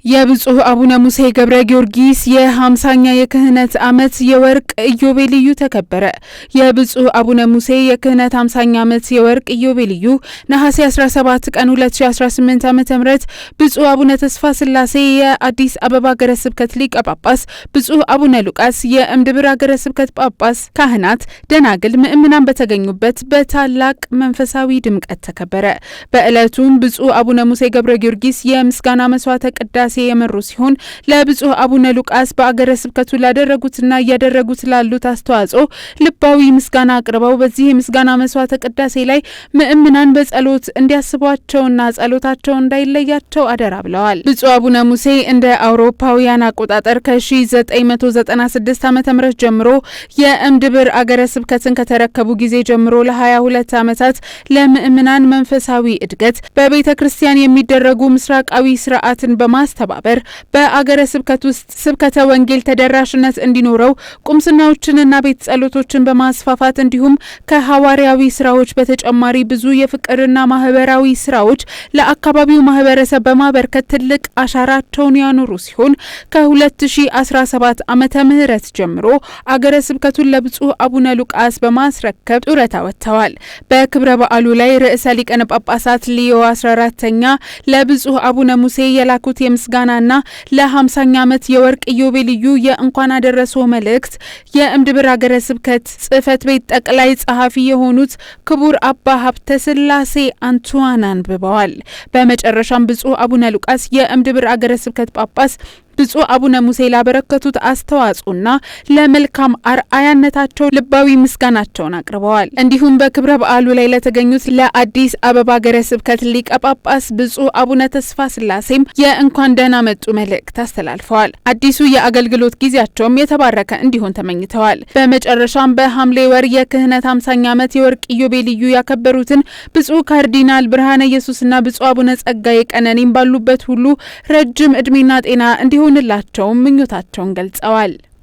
የብፁዕ አቡነ ሙሴ ገብረ ጊዮርጊስ የ50ኛ የክህነት ዓመት የወርቅ ኢዮቤልዩ ተከበረ። የብፁዕ አቡነ ሙሴ የክህነት 50ኛ ዓመት የወርቅ ኢዮቤልዩ ነሐሴ 17 ቀን 2018 ዓ.ም ብፁዕ አቡነ ተስፋ ስላሴ የአዲስ አበባ ሀገረ ስብከት ሊቀ ጳጳስ፣ ብፁዕ አቡነ ሉቃስ የእምድብር ሀገረ ስብከት ጳጳስ፣ ካህናት፣ ደናግል፣ ምእምናን በተገኙበት በታላቅ መንፈሳዊ ድምቀት ተከበረ። በዕለቱም ብፁዕ አቡነ ሙሴ ገብረ ጊዮርጊስ የምስጋና መስዋዕተ ቅዳሴ የመሩ ሲሆን ለብፁዕ አቡነ ሉቃስ በአገረ ስብከቱ ላደረጉትና እያደረጉት ላሉት አስተዋጽኦ ልባዊ ምስጋና አቅርበው በዚህ የምስጋና መስዋዕተ ቅዳሴ ላይ ምእምናን በጸሎት እንዲያስቧቸውና ጸሎታቸው እንዳይለያቸው አደራ ብለዋል። ብፁዕ አቡነ ሙሴ እንደ አውሮፓውያን አቆጣጠር ከ1996 ዓ.ም ጀምሮ የእምድብር አገረ ስብከትን ከተረከቡ ጊዜ ጀምሮ ለ22 ዓመታት ለምእምናን መንፈሳዊ እድገት በቤተ ክርስቲያን የሚደረጉ ምስራቃዊ ስርዓትን በማስተባበር በአገረ ስብከት ውስጥ ስብከተ ወንጌል ተደራሽነት እንዲኖረው ቁምስናዎችንና ቤት ጸሎቶችን በማስፋፋት እንዲሁም ከሐዋርያዊ ስራዎች በተጨማሪ ብዙ የፍቅርና ማህበራዊ ስራዎች ለአካባቢው ማህበረሰብ በማበርከት ትልቅ አሻራቸውን ያኖሩ ሲሆን ከ2017 ዓመተ ምህረት ጀምሮ አገረ ስብከቱን ለብፁዕ አቡነ ሉቃስ በማስረከብ ጡረታ ወጥተዋል። በክብረ በዓሉ ላይ ርዕሰ ሊቃነ ጳጳሳት ሊዮ 14ኛ ለብፁዕ አቡነ ሙሴ የላኩት የምስጋናና ለ50ኛ ዓመት የወርቅ ኢዮቤልዩ የእንኳን አደረሰው መልእክት የእምድብር ሀገረ ስብከት ጽሕፈት ቤት ጠቅላይ ጸሐፊ የሆኑት ክቡር አባ ሀብተ ስላሴ አንቱዋን አንብበዋል። በመጨረሻም ብፁዕ አቡነ ሉቃስ የእምድብር ሀገረ ስብከት ጳጳስ ብፁዕ አቡነ ሙሴ ላበረከቱት አስተዋጽኦና ለመልካም አርአያነታቸው ልባዊ ምስጋናቸውን አቅርበዋል። እንዲሁም በክብረ በዓሉ ላይ ለተገኙት ለአዲስ አበባ ሀገረ ስብከት ሊቀ ጳጳስ ብፁዕ አቡነ ተስፋ ስላሴም የእንኳን ደህና መጡ መልእክት አስተላልፈዋል። አዲሱ የአገልግሎት ጊዜያቸውም የተባረከ እንዲሆን ተመኝተዋል። በመጨረሻም በሐምሌ ወር የክህነት 50ኛ ዓመት የወርቅ ኢዮቤልዩ ያከበሩትን ብፁዕ ካርዲናል ብርሃነ ኢየሱስና ብፁዕ አቡነ ጸጋዬ ቀነኒም ባሉበት ሁሉ ረጅም ዕድሜና ጤና እንዲሆንላቸው ምኞታቸውን ገልጸዋል።